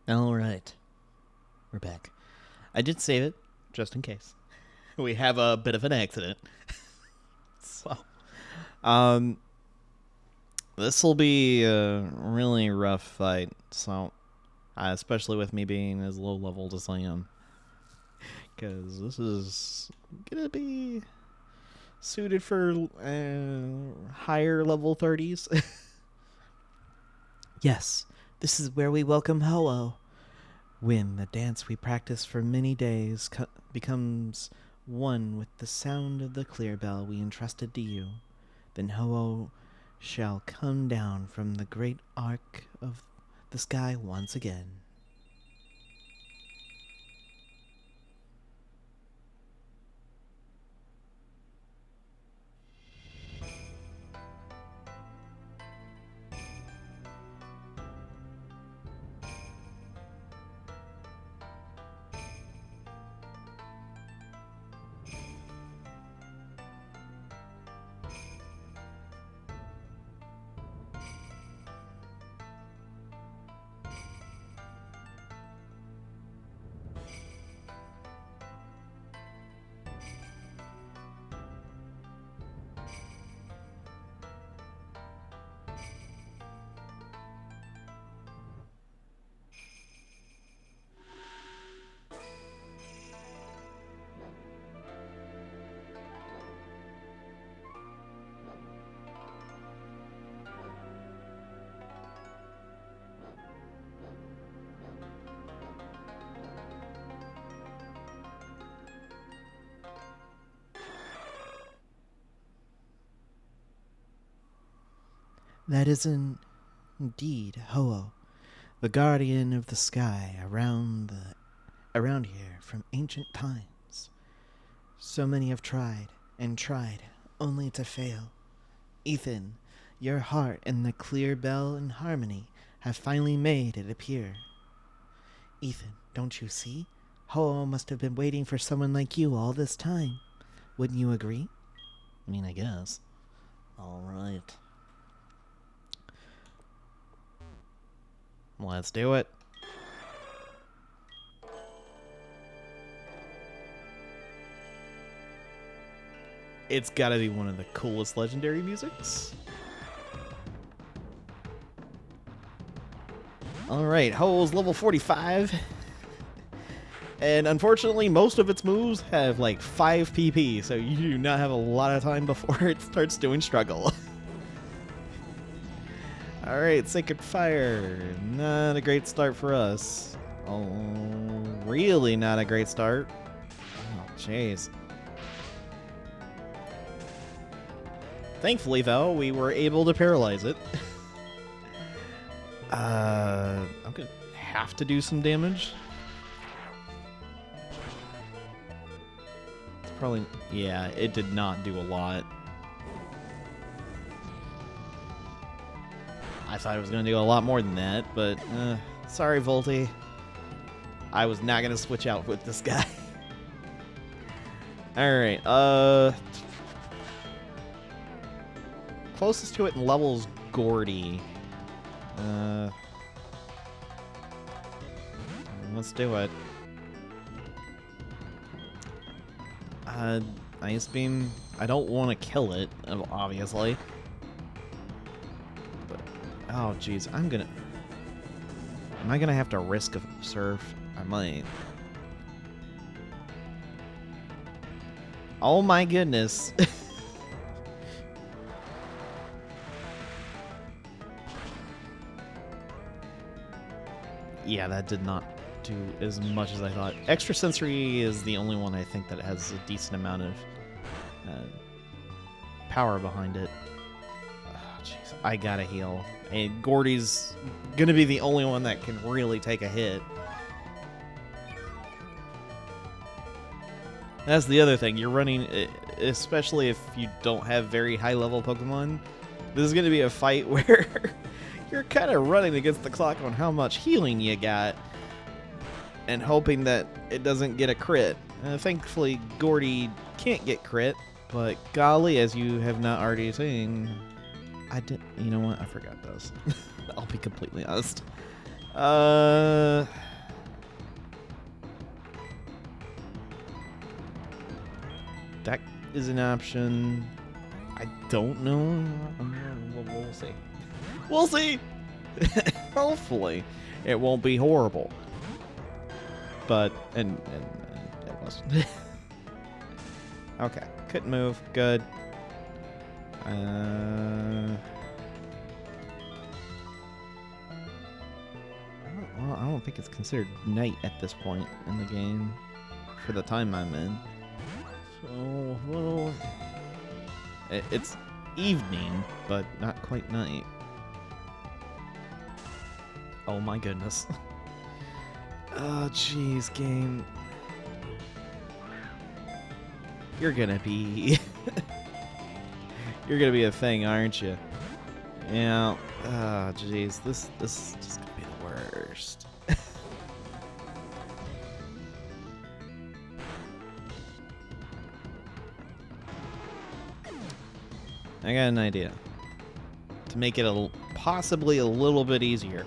Alright. We're back. I did save it, just in case. We have a bit of an accident. So, this will be a really rough fight, so, especially with me being as low leveled as I am. Because this is gonna be suited for higher level 30s. Yes, this is where we welcome Ho-Oh. When the dance we practice for many days becomes one with the sound of the clear bell we entrusted to you, then Ho-Oh shall come down from the great arc of the sky once again. That is indeed Ho-Oh, the guardian of the sky around here from ancient times. So many have tried and tried, only to fail. Ethan, your heart and the clear bell and harmony have finally made it appear. Ethan, don't you see? Ho-Oh must have been waiting for someone like you all this time. Wouldn't you agree? I mean, I guess. All right. Let's do it. It's gotta be one of the coolest legendary musics. Alright, Ho-Oh's level 45. And unfortunately, most of its moves have like 5 PP, so you do not have a lot of time before it starts doing struggle. Alright, Sacred Fire. Not a great start for us. Oh, really not a great start. Oh, jeez. Thankfully, though, we were able to paralyze it. I'm gonna have to do some damage. It's probably... yeah, it did not do a lot. I thought it was going to do a lot more than that, but sorry, Volty. I was not going to switch out with this guy. Alright, closest to it in levels, Gordy. Let's do it. Ice Beam, I don't want to kill it, obviously. Oh, jeez, am I gonna have to risk a surf? I might. Oh my goodness. Yeah, that did not do as much as I thought. Extrasensory is the only one I think that has a decent amount of power behind it. Oh, jeez, I gotta heal. And Gordy's gonna be the only one that can really take a hit. That's the other thing. You're running, especially if you don't have very high level Pokemon, this is gonna be a fight where you're kind of running against the clock on how much healing you got and hoping that it doesn't get a crit. Thankfully, Gordy can't get crit, but golly, as you have not already seen, you know what? I forgot those. I'll be completely honest. That is an option. I don't know. We'll see. We'll see. Hopefully, it won't be horrible. But and it wasn't. Okay, couldn't move. Good. Well, I don't think it's considered night at this point in the game for the time I'm in. So, well, it's evening, but not quite night. Oh my goodness. Oh, jeez, game. You're gonna be... You're gonna be a thing, aren't you? Yeah. Oh, jeez. This is just gonna be the worst. I got an idea. To make it possibly a little bit easier.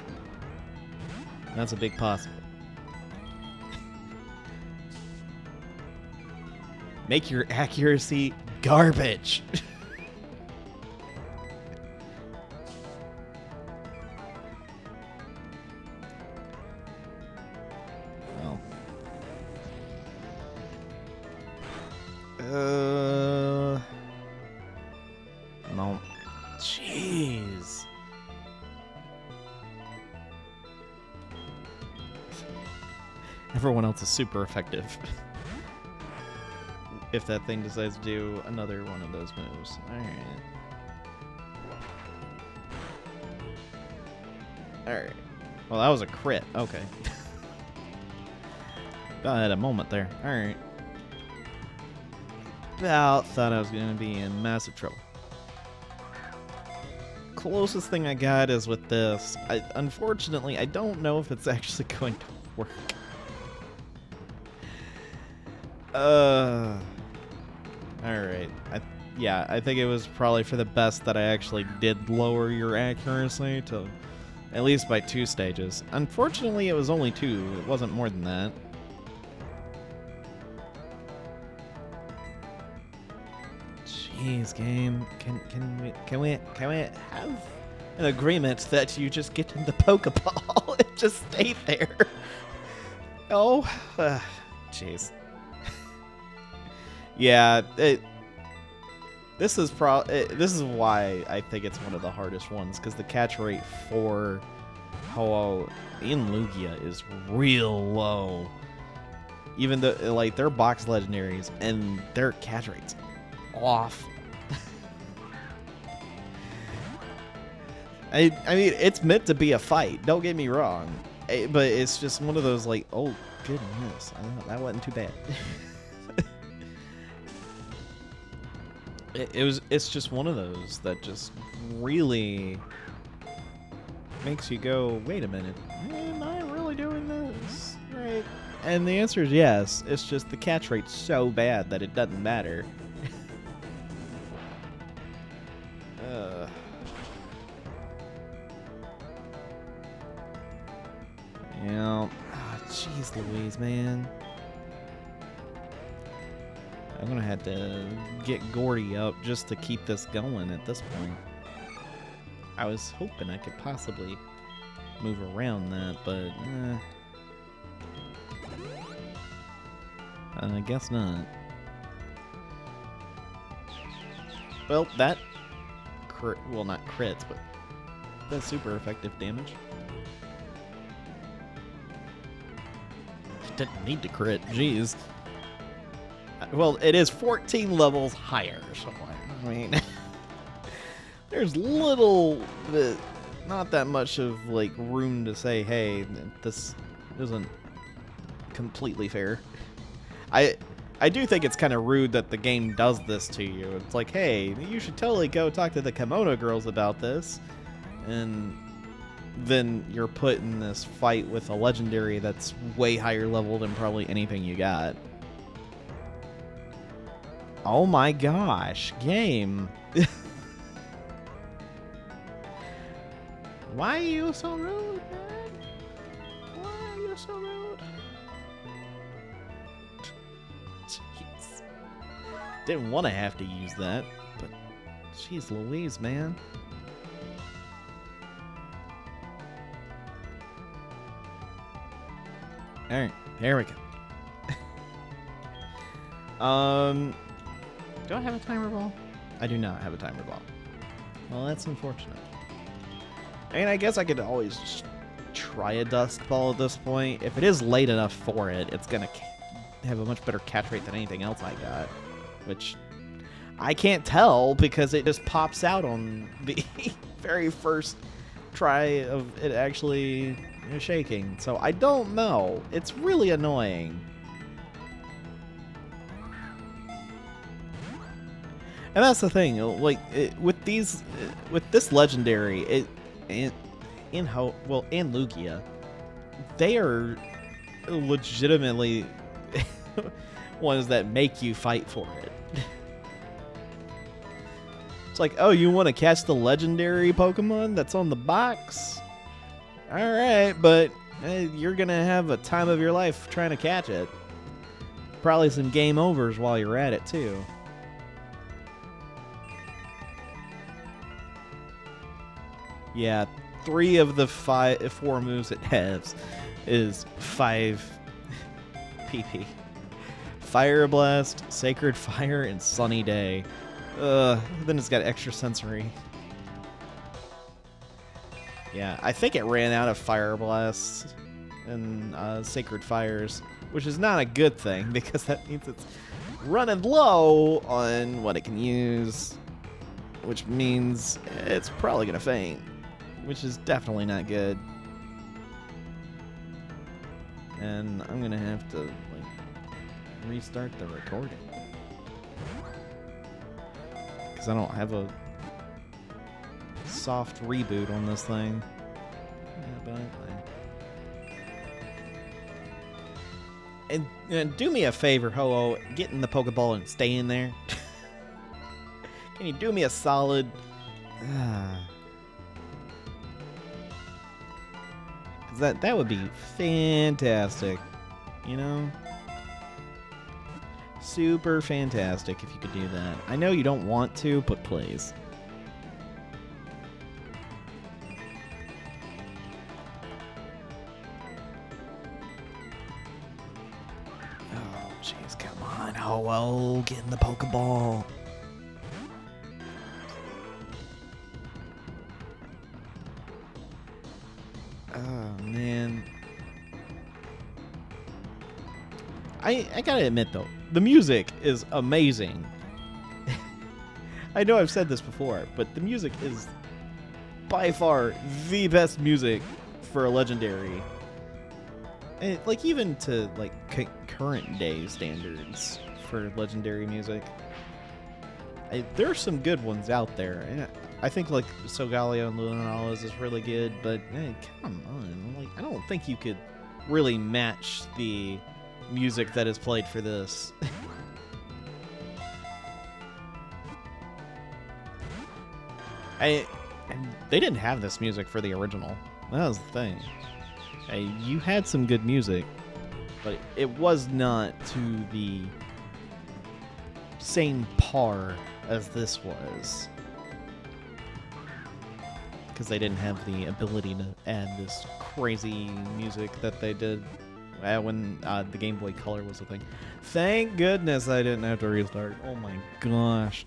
That's a big possible. Make your accuracy garbage. Well. No. Jeez. Everyone else is super effective. If that thing decides to do another one of those moves. Alright. Alright. Well, that was a crit. Okay. I had a moment there. Alright. About thought I was going to be in massive trouble. Closest thing I got is with this. Unfortunately, I don't know if it's actually going to work. Alright. Yeah, I think it was probably for the best that I actually did lower your accuracy to at least by 2 stages. Unfortunately, it was only 2. It wasn't more than that. Jeez, game. Can we have an agreement that you just get in the Pokeball and just stay there? Oh, jeez. Yeah, this is why I think it's one of the hardest ones, because the catch rate for Ho-Oh in Lugia is real low. Even though, like, they're box legendaries and their catch rate's off. I mean, it's meant to be a fight. Don't get me wrong, but it's just one of those like, oh goodness, that wasn't too bad. It's just one of those that just really makes you go, wait a minute, am I really doing this right? And the answer is yes. It's just the catch rate's so bad that it doesn't matter. Yeah. Jeez Louise, man. I'm gonna have to get Gordy up just to keep this going at this point. I was hoping I could possibly move around that, but I guess not. Well, that well, not crits, but that's super effective damage. Didn't need to crit, jeez. Well, it is 14 levels higher, so I mean, there's little bit, not that much of like room to say, hey, this isn't completely fair. I do think it's kind of rude that the game does this to you. It's like, hey, you should totally go talk to the Kimono girls about this, and then you're put in this fight with a legendary that's way higher level than probably anything you got. Oh my gosh, game. Why are you so rude, man? so rude. Jeez. Didn't want to have to use that, but jeez Louise, man. Alright, there we go. Do I have a timer ball? I do not have a timer ball. Well, that's unfortunate. I mean, I guess I could always just try a Dusk Ball at this point. If it is late enough for it, it's going to have a much better catch rate than anything else I got. Which I can't tell because it just pops out on the very first try of it actually shaking. So I don't know. It's really annoying. And that's the thing, like with this legendary, and Lugia, they are legitimately ones that make you fight for it. It's like, oh, you want to catch the legendary Pokemon that's on the box? All right, but you're gonna have a time of your life trying to catch it. Probably some game overs while you're at it too. Yeah, 3 of the 4 moves it has is 5 PP. Fire Blast, Sacred Fire, and Sunny Day. Then it's got extra sensory. Yeah, I think it ran out of Fire Blasts and Sacred Fires, which is not a good thing because that means it's running low on what it can use, which means it's probably going to faint. Which is definitely not good. And I'm gonna have to restart the recording. Because I don't have a soft reboot on this thing. Yeah, but and do me a favor, Ho-Oh, get in the Pokeball and stay in there. Can you do me a solid? That would be fantastic, you know? Super fantastic if you could do that. I know you don't want to, but please. Oh, jeez, come on, Ho-Oh, get in the Pokeball. Oh, man. I gotta admit, though, the music is amazing. I know I've said this before, but the music is by far the best music for a legendary. And, like, even to, like, current day standards for legendary music. There are some good ones out there. And I think, like, Solgaleo and Lunala's is really good, but, hey, come on. Like, I don't think you could really match the music that is played for this. They didn't have this music for the original. That was the thing. You had some good music, but it was not to the same par as this was. Because they didn't have the ability to add this crazy music that they did when the Game Boy Color was a thing. Thank goodness I didn't have to restart. Oh my gosh.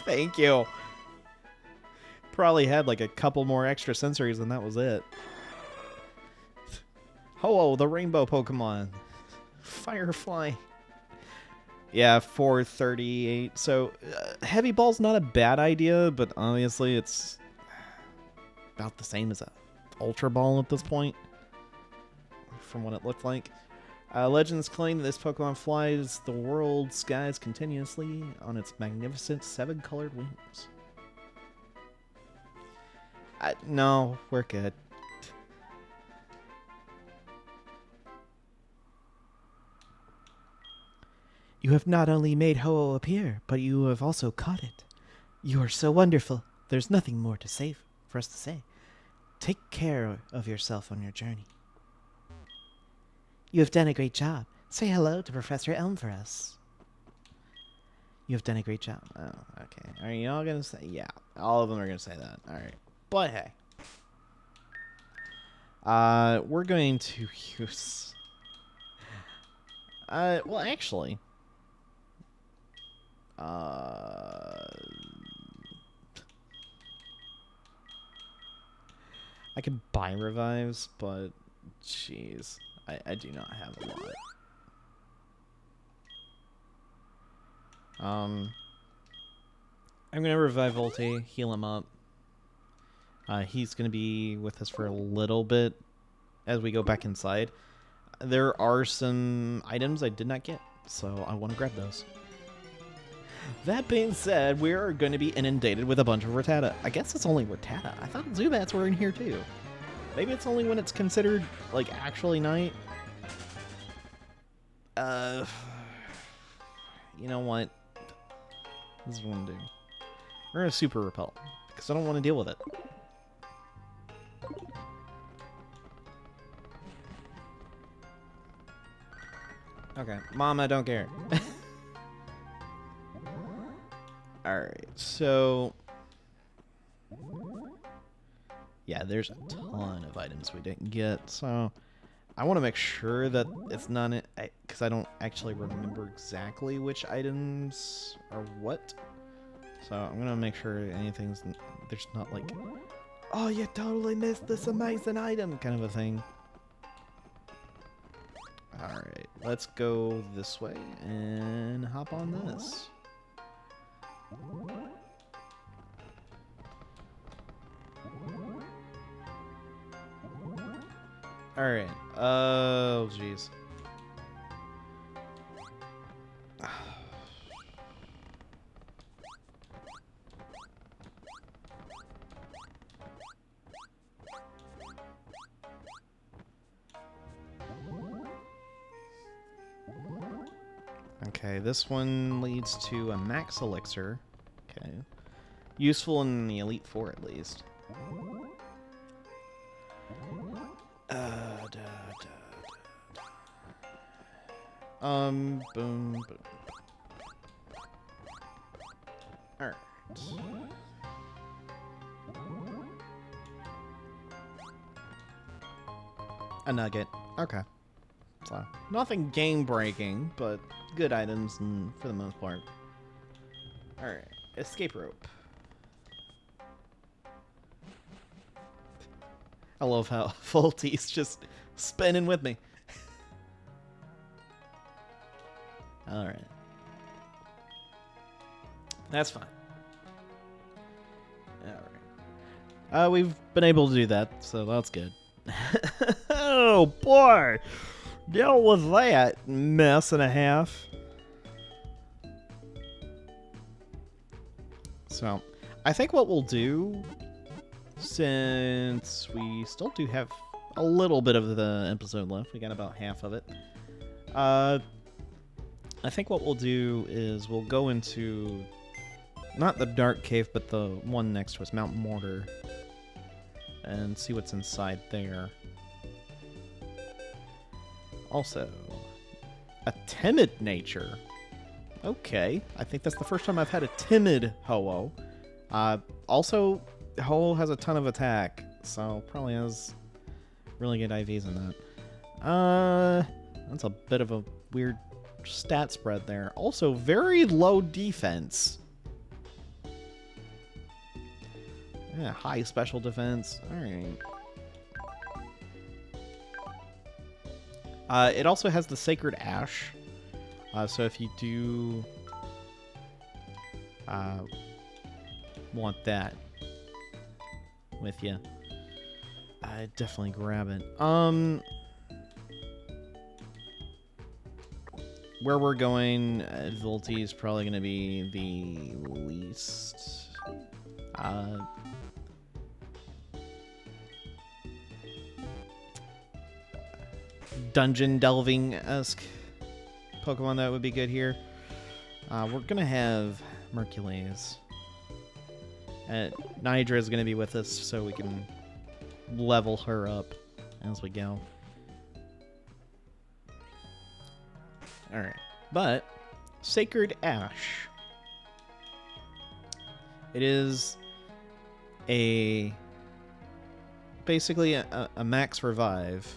Thank you. Probably had like a couple more extra sensories and that was it. Ho-Oh, the Rainbow Pokemon. Firefly. Yeah, 438. So, Heavy Ball's not a bad idea, but obviously it's about the same as a Ultra Ball at this point, from what it looked like. Legends claim that this Pokemon flies the world skies continuously on its magnificent 7-colored wings. No, we're good. You have not only made Ho-Oh appear, but you have also caught it. You are so wonderful. There's nothing more to say for us to say. Take care of yourself on your journey. You have done a great job. Say hello to Professor Elm for us. You have done a great job. Oh, okay. Are you all gonna say? Yeah, all of them are gonna say that. All right. But hey, we're going to use. Well, actually, I could buy revives, but jeez, I do not have a lot. I'm gonna revive Volty, heal him up. He's gonna be with us for a little bit as we go back inside. There are some items I did not get, so I want to grab those. That being said, we are going to be inundated with a bunch of Rattata. I guess it's only Rattata. I thought Zubats were in here too. Maybe it's only when it's considered, like, actually night. You know what? This is what I'm gonna do. We're gonna super repel, because I don't want to deal with it. Okay, Mom, I don't care. Alright, so... yeah, there's a ton of items we didn't get, so... I want to make sure that it's not... because I don't actually remember exactly which items are what. So I'm going to make sure anything's... there's not like... oh, you totally missed this amazing item kind of a thing. Alright, let's go this way and hop on this. Alright, oh jeez. Okay, this one leads to a max elixir. Okay. Useful in the Elite Four, at least. Boom, boom. Alright. A nugget. Okay. So, nothing game-breaking, but good items for the most part. Alright. Escape rope. I love how Volty's just spinning with me. Alright. That's fine. Alright. We've been able to do that, so that's good. Oh boy! Deal with that mess and a half. So, I think what we'll do, since we still do have a little bit of the episode left, we got about half of it. I think what we'll do is we'll go into, not the Dark Cave, but the one next to us, Mount Mortar, and see what's inside there. Also, a timid nature. Okay, I think that's the first time I've had a timid Ho-Oh. Also, Ho-Oh has a ton of attack, so probably has really good IVs in that. That's a bit of a weird stat spread there. Also, very low defense. Yeah, high special defense. Alright. It also has the Sacred Ash. So if you do want that with you, I'd definitely grab it. Where we're going, Volty is probably going to be the least... dungeon delving-esque Pokemon that would be good here. We're going to have Mercules. Nidra is going to be with us so we can level her up as we go. Alright. But, Sacred Ash. It is basically a max revive,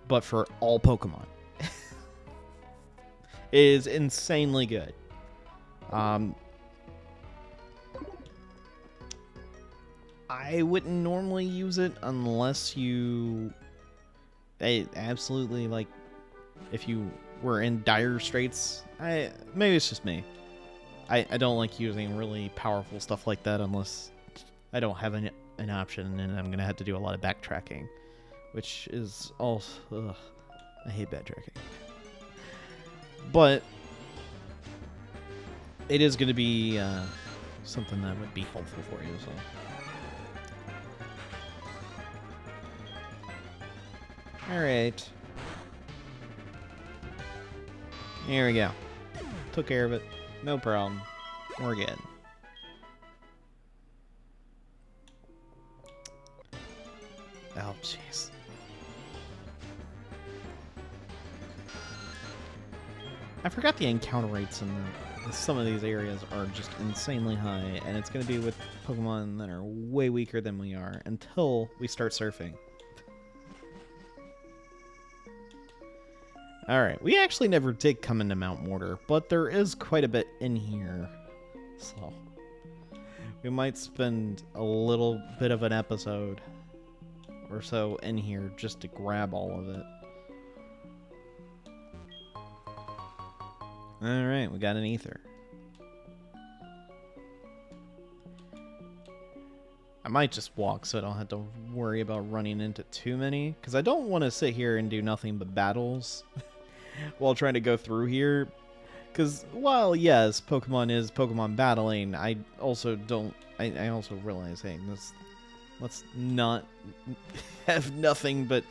but for all Pokemon. It is insanely good. I wouldn't normally use it unless you absolutely, like, if you were in dire straits. Maybe it's just me. I don't like using really powerful stuff like that unless I don't have an option, and I'm gonna have to do a lot of backtracking, which is also I hate backtracking. But it is going to be something that would be helpful for you. So. Alright. Here we go. Took care of it. No problem. We're good. Oh, jeez. I forgot the encounter rates in some of these areas are just insanely high, and it's going to be with Pokemon that are way weaker than we are until we start surfing. Alright, we actually never did come into Mount Mortar, but there is quite a bit in here. So, we might spend a little bit of an episode or so in here just to grab all of it. Alright, we got an ether. I might just walk so I don't have to worry about running into too many, because I don't want to sit here and do nothing but battles while trying to go through here. Because while, yes, Pokemon is Pokemon battling, I also don't... I also realize, hey, let's not have nothing but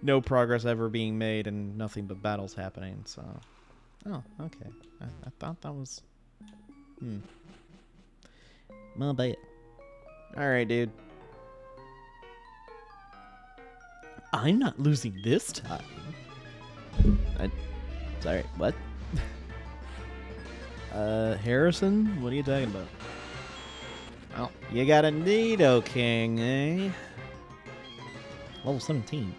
no progress ever being made and nothing but battles happening, so... Oh, okay. I thought that was... My bad. Alright, dude. I'm not losing this time. Sorry, what? Harrison? What are you talking about? Oh, you got a Nidoking, eh? Level 17.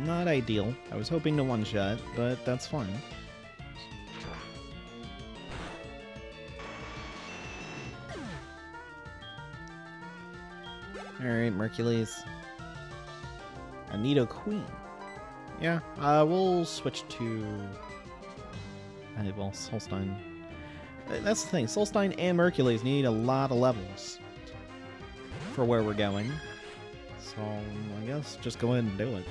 Not ideal. I was hoping to one-shot, but that's fine. Alright, Mercules. A Nidoqueen. Yeah, we'll switch to... well, Solstein. That's the thing, Solstein and Mercules need a lot of levels for where we're going. So, I guess just go ahead and do it.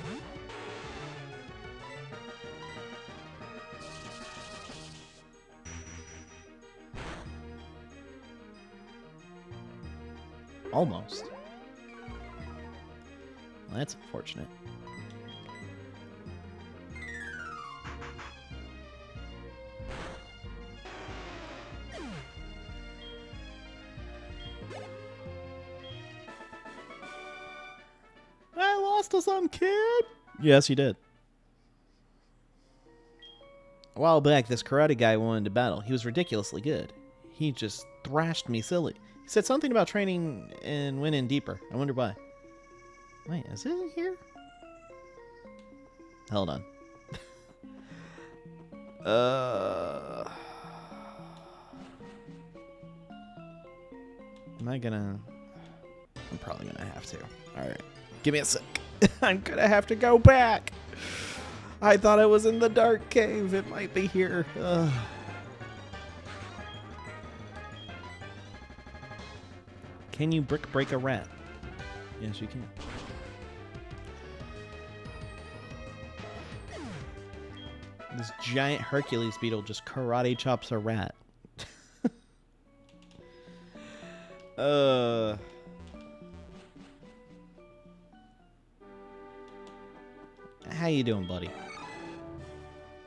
Almost. Well, that's unfortunate. I lost to some kid! Yes, you did. A while back, this karate guy wanted to battle. He was ridiculously good. He just thrashed me silly. He said something about training and went in deeper. I wonder why. Wait, is it in here? Hold on. Am I gonna... I'm probably gonna have to. Alright. Give me a sec. I'm gonna have to go back. I thought I was in the dark cave. It might be here. Can you brick break a rat? Yes, you can. This giant Hercules beetle just karate chops a rat. How you doing, buddy?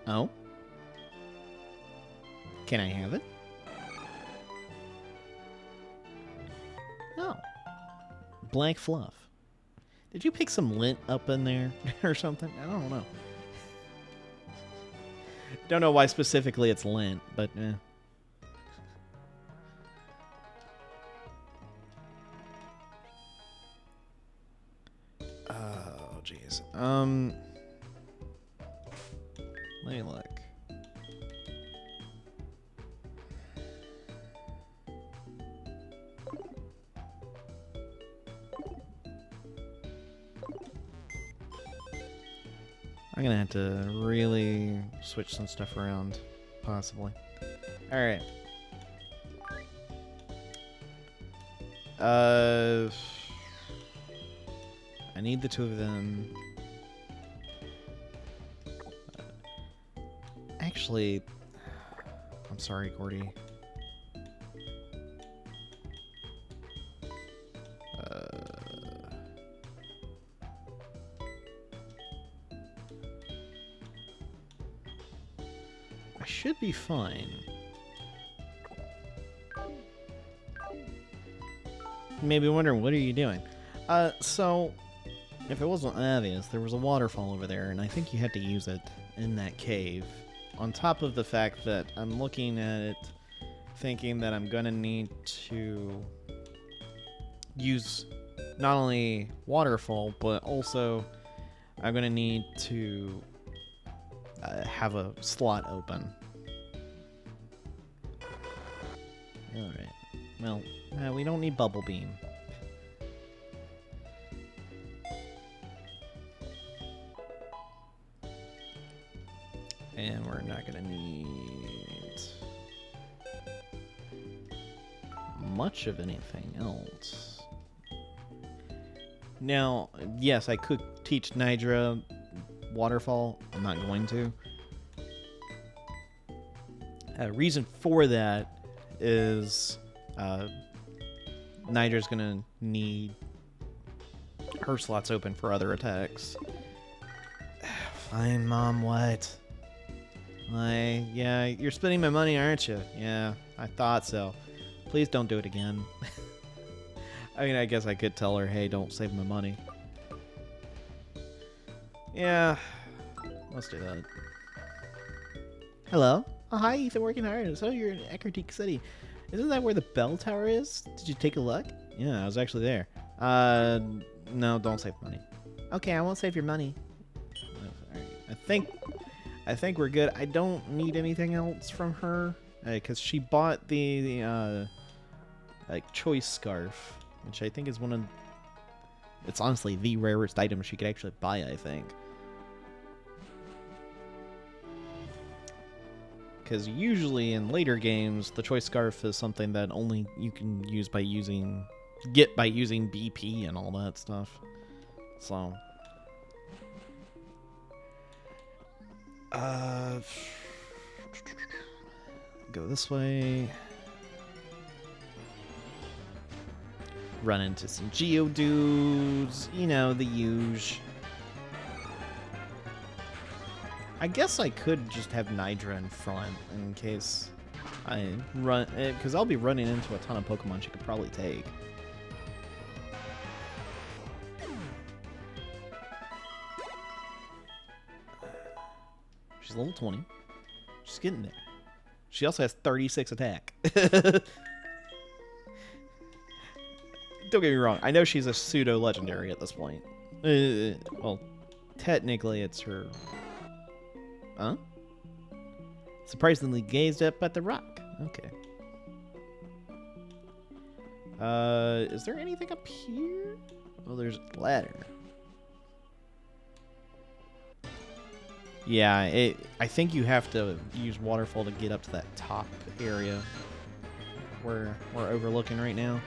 Oh? Can I have it? Oh. Blank fluff. Did you pick some lint up in there or something? I don't know. Don't know why specifically it's lint, but eh. Oh, jeez. Let me look. I'm gonna have to really switch some stuff around, possibly. Alright. I need the two of them. Actually, I'm sorry, Gordy. I should be fine. You may be wondering, what are you doing? So, if it wasn't obvious, there was a waterfall over there, and I think you had to use it in that cave. On top of the fact that I'm looking at it, thinking that I'm gonna need to use not only waterfall, but also I'm gonna need to have a slot open. Alright. Well, we don't need Bubble Beam. And we're not gonna need much of anything else. Now, yes, I could teach Nidra Waterfall. I'm not going to. Reason for that is Nidra's gonna need her slots open for other attacks. Fine, Mom, what? Yeah, you're spending my money, aren't you? Yeah, I thought so. Please don't do it again. I mean, I guess I could tell her, hey, don't save my money. Yeah, let's do that. Hello? Oh, hi, Ethan, working hard. So you're in Eckertique City. Isn't that where the bell tower is? Did you take a look? Yeah, I was actually there. No, don't save money. Okay, I won't save your money. I think we're good. I don't need anything else from her, because she bought the like choice scarf, which I think is one of... It's honestly the rarest item she could actually buy, I think. Because usually in later games, the choice scarf is something that only you can use by using... get by using BP and all that stuff. So... go this way. Run into some Geodudes. You know, the usual. I guess I could just have Nidra in front in case I run... because I'll be running into a ton of Pokemon she could probably take. She's level 20. She's getting there. She also has 36 attack. Don't get me wrong. I know she's a pseudo-legendary at this point. Well, technically it's her... Huh? Surprisingly gazed up at the rock. Okay. Is there anything up here? Oh, there's a ladder. Yeah, I think you have to use waterfall to get up to that top area where we're overlooking right now.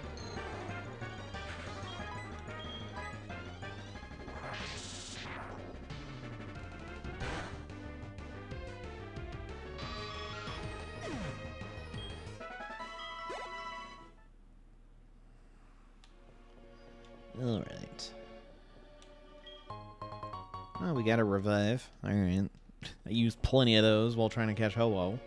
Alright. Oh, we got a revive. Alright. I used plenty of those while trying to catch Ho-Oh.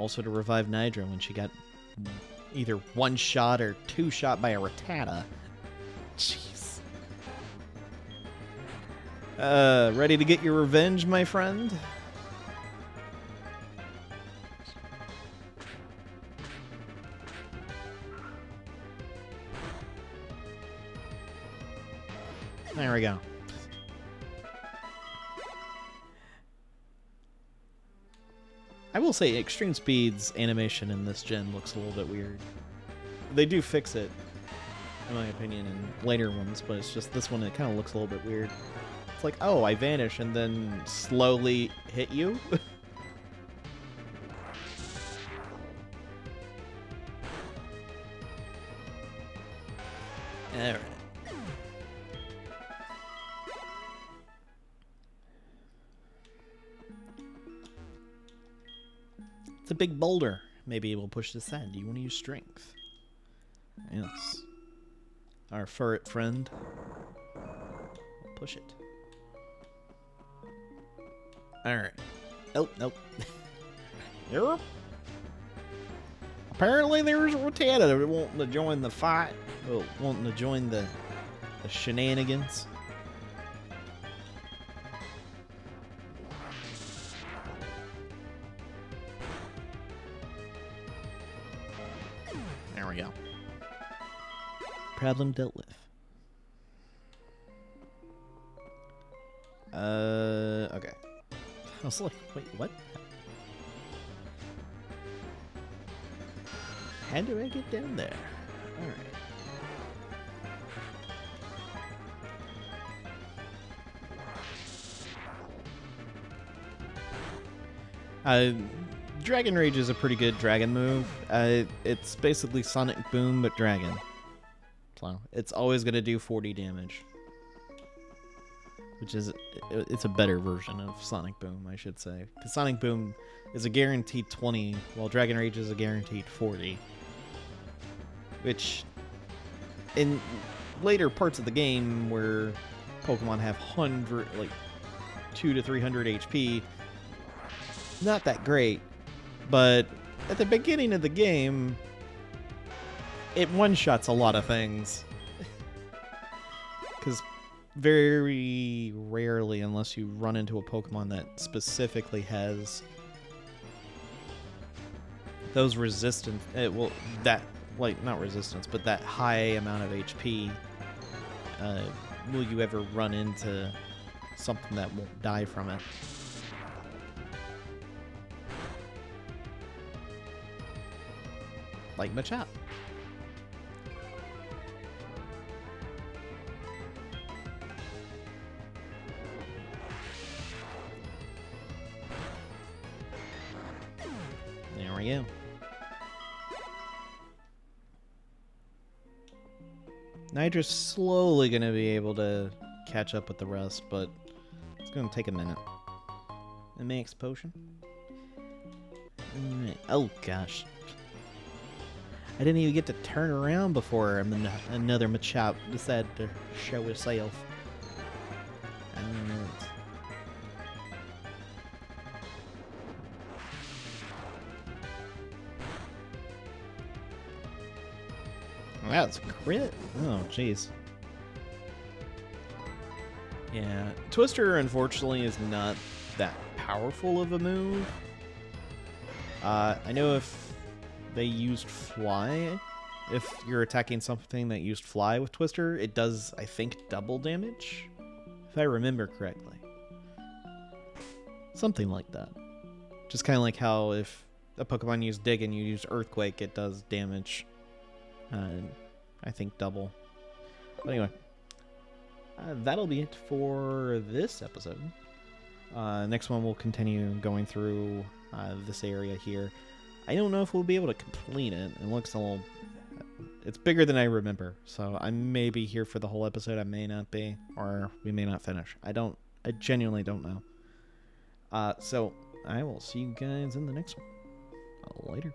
also to revive Nidra when she got either one shot or two shot by a Rattata. Jeez. Ready to get your revenge, my friend? There we go. I will say Extreme Speed's animation in this gen looks a little bit weird. They do fix it, in my opinion, in later ones, but it's just this one, it kind of looks a little bit weird. It's like, oh, I vanish and then slowly hit you? Alright. It's a big boulder. Maybe we'll push this aside. Do you want to use strength? Yes. Our furret friend. We'll push it. Alright. Oh, nope. Yep. Apparently there's a Rattata that wanting to join the fight. Well, wanting to join the shenanigans. There we go. Problem dealt with. Okay. I was like, wait, what? How do I get down there? Alright. Dragon Rage is a pretty good dragon move. It's basically Sonic Boom, but dragon. So, it's always going to do 40 damage. Which is, it's a better version of Sonic Boom, I should say. Because Sonic Boom is a guaranteed 20, while Dragon Rage is a guaranteed 40. Which, in later parts of the game where Pokemon have 200 to 300 HP, not that great. But at the beginning of the game, it one-shots a lot of things. Because very rarely, unless you run into a Pokemon that specifically has those resistance, not resistance, but that high amount of HP, will you ever run into something that won't die from it? Like Machop. There we go. Nidra's slowly going to be able to catch up with the rest, but it's going to take a minute. A max potion. Alright. Oh, gosh. I didn't even get to turn around before another Machop decided to show itself. Wow, it's a crit? Oh, jeez. Yeah, Twister, unfortunately, is not that powerful of a move. I know if they used Fly, if you're attacking something that used Fly with Twister, it does, I think, double damage, if I remember correctly. Something like that. Just kind of like how if a Pokemon used Dig and you use Earthquake, it does damage, I think, double. But anyway, that'll be it for this episode. Next one, we'll continue going through this area here. I don't know if we'll be able to complete it. It looks a little... It's bigger than I remember, so I may be here for the whole episode. I may not be, or we may not finish. I genuinely don't know. So I will see you guys in the next one. Later.